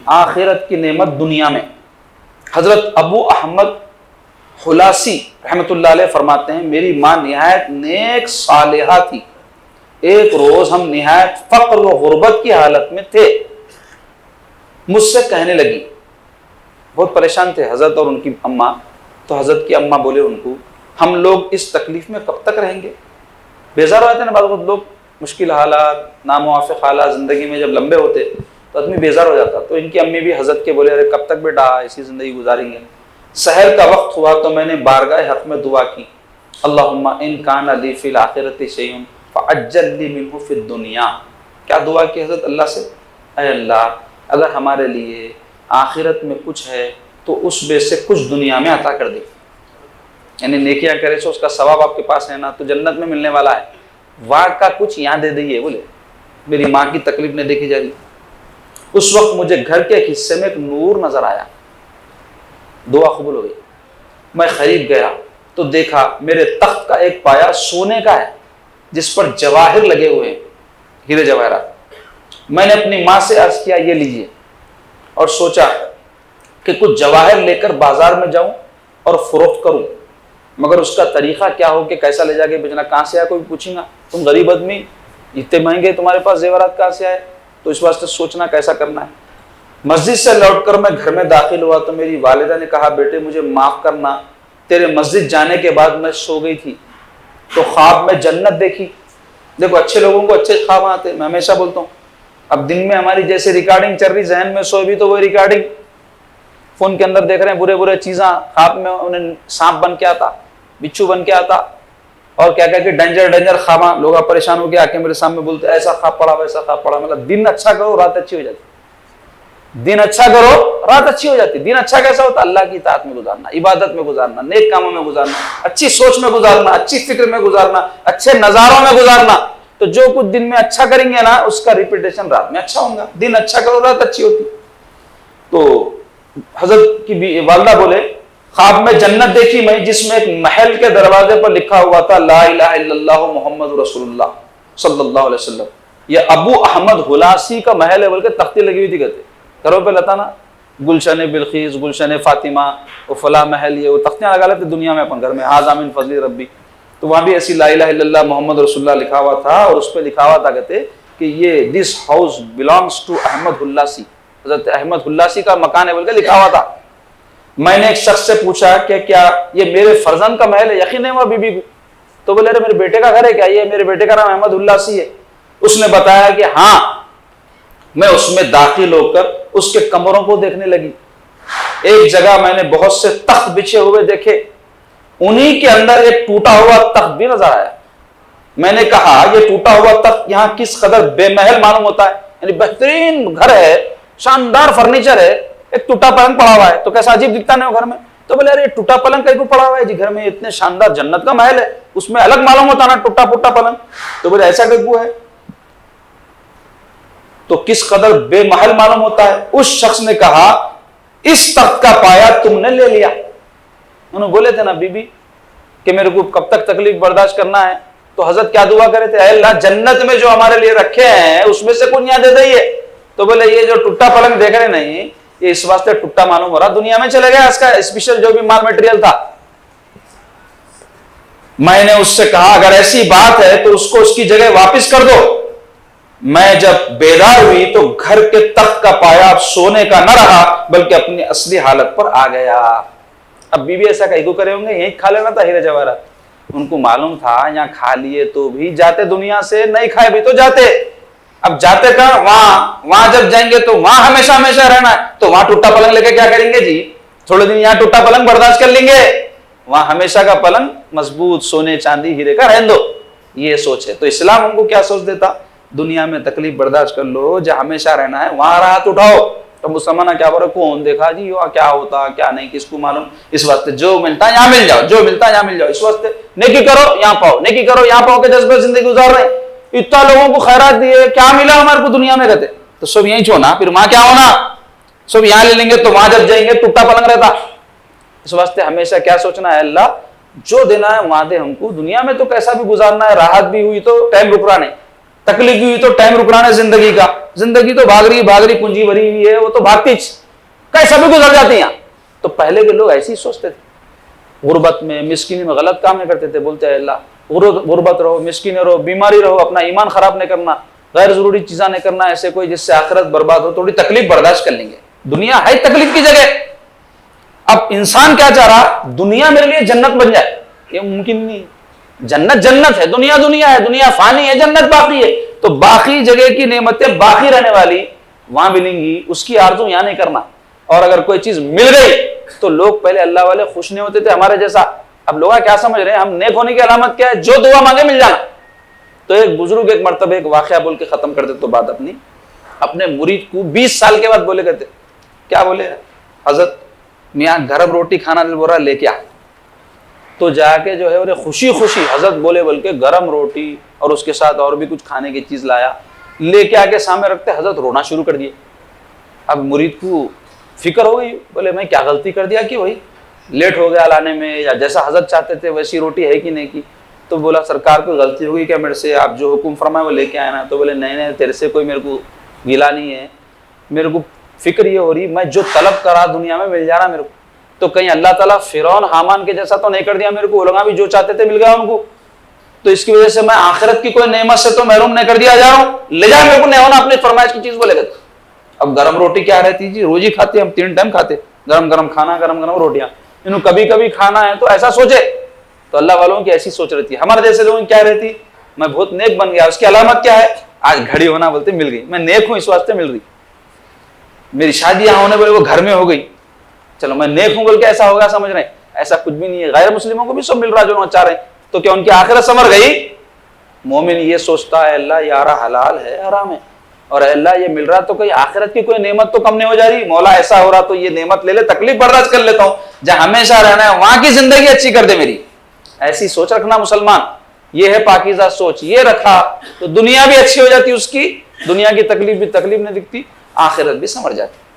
آخرت کی نعمت دنیا میں. حضرت ابو احمد خلاصی رحمۃ اللہ علیہ فرماتے ہیں میری ماں نہایت نیک صالحہ تھی. ایک روز ہم نہایت فقر و غربت کی حالت میں تھے. مجھ سے کہنے لگی, بہت پریشان تھے حضرت اور ان کی اماں, تو حضرت کی اماں بولے ان کو, ہم لوگ اس تکلیف میں کب تک رہیں گے؟ بیزار ہو جاتے ہیں نا بعض وقت لوگ, مشکل حالات, ناموافق حالات زندگی میں جب لمبے ہوتے تو آدمی بیزار ہو جاتا. تو ان کی امی بھی حضرت کے بولے, ارے کب تک بیٹا ایسی زندگی گزاریں گے؟ سحر کا وقت ہوا تو میں نے بارگاہ حق میں دعا کی, اللہم ان کان لی فی الآخرۃ شیء فعجل لی منہ فی الدنیا. کیا دعا کی حضرت اللہ سے؟ اے اللہ اگر ہمارے لیے آخرت میں کچھ ہے تو اس میں سے کچھ دنیا میں عطا کر دے. یعنی نیکیاں کرے سو اس کا ثواب آپ کے پاس ہے نا, تو جنت میں ملنے والا ہے, وہاں کا کچھ یہاں دے دئیے. بولے میری ماں کی تکلیف نہیں دیکھی جا رہی. اس وقت مجھے گھر کے ایک حصے میں ایک نور نظر آیا, دعا قبول ہو گئی. میں قریب گیا تو دیکھا میرے تخت کا ایک پایا سونے کا ہے جس پر جواہر لگے ہوئے ہیں, ہیرے جواہرات. میں نے اپنی ماں سے عرض کیا یہ لیجئے, اور سوچا کہ کچھ جواہر لے کر بازار میں جاؤں اور فروخت کروں, مگر اس کا طریقہ کیا ہو کہ کیسا لے جا کے بیچنا, کہاں سے آیا کوئی پوچھیں گا, تم غریب آدمی اتنے مہنگے تمہارے پاس زیورات کہاں سے آئے, تو اس واسطے سوچنا کیسا کرنا ہے. مسجد سے لوٹ کر میں گھر میں داخل ہوا تو میری والدہ نے کہا بیٹے مجھے معاف کرنا, تیرے مسجد جانے کے بعد میں سو گئی تھی تو خواب میں جنت دیکھی. دیکھو اچھے لوگوں کو اچھے خواب آتے, میں ہمیشہ بولتا ہوں. اب دن میں ہماری جیسے ریکارڈنگ چل رہی, ذہن میں سو بھی تو وہ ریکارڈنگ فون کے اندر دیکھ رہے ہیں, برے برے چیزیں, خواب میں انہیں سانپ بن کے آتا, بچھو بن کے آتا, اور کیا کہ ڈینجر ڈینجر خواباں. لوگ پریشان ہو کے آ کے میرے سامنے بولتے ایسا خواب پڑا ویسا خواب پڑا. مطلب دن اچھا کرو رات اچھی ہو جاتی, دن اچھا کرو رات اچھی ہو جاتی. دن اچھا کیسا ہوتا؟ اللہ کی اطاعت میں گزارنا, عبادت میں گزارنا, نیک کاموں میں گزارنا, اچھی سوچ میں گزارنا, اچھی فکر میں گزارنا, اچھے نظاروں میں گزارنا. تو جو کچھ دن میں اچھا کریں گے نا اس کا ریپیٹیشن رات میں اچھا ہوگا. دن اچھا کرو رات اچھی ہوتی. تو حضرت کی والدہ بولے خواب میں جنت دیکھی میں جس میں ایک محل کے دروازے پر لکھا ہوا تھا لا الہ الا اللہ محمد رسول اللہ صلی اللہ علیہ وسلم. یہ ابو احمد خلاصی کا محل ہے, بلکہ تختی لگی ہوئی تھی, کہتے گھروں پہ لتا نا گلشن بلخیس, گلشن فاطمہ, وہ فلاں محل, یہ وہ تختیاں لگا لیتے دنیا میں اپن گھر میں, ھذا من فضل ربی. تو وہاں بھی ایسی لا الہ الا اللہ محمد رسول اللہ لکھا ہوا تھا, اور اس پہ لکھا ہوا تھا کہتے کہ یہ this house belongs to Ahmad Khalasi, حضرت احمد خلاصی کا مکان ہے بول کے لکھا ہوا تھا. میں نے ایک شخص سے پوچھا کہ کیا یہ میرے فرزند کا محل ہے؟ یقین نہیں ہوا بی بی کو. تو بولے ارے میرے بیٹے کا گھر ہے کیا؟ یہ میرے بیٹے کا نام احمد خلاصی ہے. اس نے بتایا کہ ہاں, میں اس میں داخل ہو کر اس کے کمروں کو دیکھنے لگی. ایک جگہ میں نے بہت سے تخت بچھے ہوئے دیکھے, انہی کے اندر ایک ٹوٹا ہوا تخت بھی نظر آیا. میں نے کہا یہ ٹوٹا ہوا تخت یہاں کس قدر بے محل معلوم ہوتا ہے, یعنی بہترین گھر ہے, شاندار فرنیچر ہے, ایک ٹوٹا پلنگ پڑا ہوا ہے, تو کیسا عجیب دکھتا نہیں گھر میں. تو بولے ارے ٹوٹا پلنگ کہیں کو پڑا ہوا ہے جی گھر میں, اتنے شاندار جنت کا محل ہے, اس میں الگ معلوم ہوتا نا ٹوٹا پھوٹا پلنگ. تو بولے ایسا کہیں ہے تو کس قدر بے محل معلوم ہوتا ہے. اس شخص نے کہا اس تخت کا پایا تم نے لے لیا. انہوں بولے تھے نا بی بی کہ میرے کو کب تک تکلیف برداشت کرنا ہے, تو حضرت کیا دعا کرے تھے, اے اللہ جنت میں جو ہمارے لیے رکھے ہیں اس میں سے کچھ یہاں دے دئیے. تو بولے یہ جو ٹوٹا پلنگ دیکھ رہے نہیں, یہ اس واسطے ٹوٹا معلوم ہو رہا, دنیا میں چلے گیا اس کا اسپیشل جو بھی مال میٹیریل تھا. میں نے اس سے کہا اگر ایسی بات ہے تو اس کو اس کی جگہ واپس کر دو. میں جب بیدار ہوئی تو گھر کے تخت کا پایا اب سونے کا نہ رہا بلکہ اپنی اصلی حالت پر آ گیا. اب بی بی ایسا کہیں کو کرے ہوں گے, یہیں کھا لینا تھا ہیرے جواہرات. ان کو معلوم تھا یہاں کھا لیے تو بھی جاتے دنیا سے, نہیں کھائے بھی تو جاتے. اب جاتے کہاں, وہاں جب جائیں گے تو وہاں ہمیشہ ہمیشہ رہنا ہے, تو وہاں ٹوٹا پلنگ لے کے کیا کریں گے جی, تھوڑے دن یہاں ٹوٹا پلنگ برداشت کر لیں گے, وہاں ہمیشہ کا پلنگ مضبوط سونے چاندی ہیرے کا رہن دو. یہ سوچ ہے. تو اسلام ہم کو کیا سوچ دیتا, دنیا میں تکلیف برداشت کر لو, جہاں ہمیشہ رہنا ہے وہاں راحت اٹھاؤ. تو مسلمانہ کیا بولے کون دیکھا جی وہاں کیا ہوتا کیا نہیں کس کو معلوم. اس واسطے جو ملتا ہے یہاں مل جاؤ, جو ملتا ہے یہاں مل جاؤ. اس واسطے نیکی کرو یہاں پاؤ, نیکی کرو یہاں پاؤ کے جذبے زندگی گزار رہے ہیں. اتنا لوگوں کو خیرات دیے, کیا ملا ہمارے کو دنیا میں رہتے, تو سب یہیں چھوڑنا, پھر وہاں کیا ہونا, سب یہاں لے لیں گے تو وہاں جب جائیں گے ٹوٹا پلنگ رہتا. اس واسطے ہمیشہ کیا سوچنا ہے, اللہ جو دینا ہے وہاں دے ہم کو. دنیا میں تو کیسا بھی گزارنا ہے, راحت بھی ہوئی تو ٹائم رک رہا نہیں, تکلیف بھی ہوئی تو ٹائم رک رہا نہیں زندگی کا. زندگی تو بھاگ رہی کنجی بھری ہوئی ہے، وہ تو بھاگتی کیسا بھی گزر جاتی ہیں. تو پہلے کے لوگ ایسے ہی سوچتے تھے، غربت میں مسکینی میں غلط کام نہیں کرتے تھے، بولتے ہیں اللہ غربت رہو، مسکین رہو، بیماری رہو، اپنا ایمان خراب نہیں کرنا، غیر ضروری چیزاں نہیں کرنا، ایسے کوئی جس سے آخرت برباد ہو، تھوڑی تکلیف برداشت کر لیں گے. دنیا ہے تکلیف کی جگہ. اب انسان کیا چاہ رہا، دنیا میرے لیے جنت بن جائے. یہ ممکن نہیں. جنت جنت ہے، دنیا دنیا ہے، دنیا فانی ہے، جنت باقی ہے. تو باقی جگہ کی نعمتیں باقی رہنے والی وہاں ملیں گی، اس کی آرزو یہاں نہیں کرنا. اور اگر کوئی چیز مل گئی تو لوگ پہلے اللہ والے خوش نہیں ہوتے تھے ہمارے جیسا. اب لوگ کیا سمجھ رہے ہیں، ہم نیک ہونے کی علامت کیا ہے، جو دعا مانگے مل جانا. تو ایک بزرگ ایک مرتبہ ایک واقعہ بول کے ختم کر دے تو بات اپنی، اپنے مرید کو 20 سال کے بعد بولے کرتے. کیا بولے، حضرت میاں گرم روٹی کھانا دل بول رہا لے کے آ. تو جا کے جو ہے خوشی خوشی حضرت بولے بول کے گرم روٹی اور اس کے ساتھ اور بھی کچھ کھانے کی چیز لایا، لے کے آ کے سامنے رکھتے حضرت رونا شروع کر دیے. اب مرید کو فکر ہو گئی، بولے میں کیا غلطی کر دیا کہ وہی لیٹ ہو گیا لانے میں، یا جیسا حضرت چاہتے تھے ویسی روٹی ہے کہ نہیں کی. تو بولا سرکار کوئی غلطی ہوگی کیا میرے سے، آپ جو حکم فرمائے وہ لے کے آئے نا. تو بولے نہیں تیرے سے کوئی میرے کو گلا نہیں ہے، میرے کو فکر یہ ہو رہی میں جو طلب کرا دنیا میں مل جا رہا میرے کو. تو کہیں اللہ تعالیٰ فرعون حامان کے جیسا تو نہیں کر دیا میرے کو، علماء بھی جو چاہتے تھے مل گیا ان کو. تو اس کی وجہ سے میں آخرت کی کوئی نعمت سے تو محروم نہیں کر دیا جا رہا ہوں، لے جا میرے کو نہیں ہونا اپنی فرمائش کی چیز بولے گا. اب گرم روٹی کیا رہتی جی، روز ہی کھاتے ہم، 3 ٹائم کھاتے، گرم گرم کھانا گرم گرم روٹیاں. انہوں کبھی کبھی کھانا ہے تو ایسا سوچے. تو اللہ والوں کی ایسی سوچ رہتی ہے. ہمارے جیسے لوگوں کی کیا رہتی، میں بہت نیک بن گیا، اس کی علامت کیا ہے، آج گھڑی ہونا بولتے مل گئی، میں نیک ہوں اس واسطے مل رہی. میری شادی یہاں ہونے بولے وہ گھر میں ہو گئی، چلو میں نیک ہوں بول کے ایسا ہوگا سمجھ رہے ہیں. ایسا کچھ بھی نہیں ہے. غیر مسلموں کو بھی سب مل رہا جو چاہ رہے ہیں. تو کیا ان کی آخرت سنور گئی؟ مومن یہ سوچتا ہے اللہ یارا حلال ہے حرام ہے، اور اللہ یہ مل رہا تو کوئی آخرت کی کوئی نعمت تو کم نہیں ہو جا رہی. مولا ایسا ہو رہا تو یہ نعمت لے لے، تکلیف برداشت کر لیتا ہوں، جہاں ہمیشہ رہنا ہے وہاں کی زندگی اچھی کر دے میری. ایسی سوچ رکھنا مسلمان، یہ ہے پاکیزہ سوچ. یہ رکھا تو دنیا بھی اچھی ہو جاتی اس کی، دنیا کی تکلیف بھی تکلیف نہیں دکھتی، آخرت بھی سنور جاتی.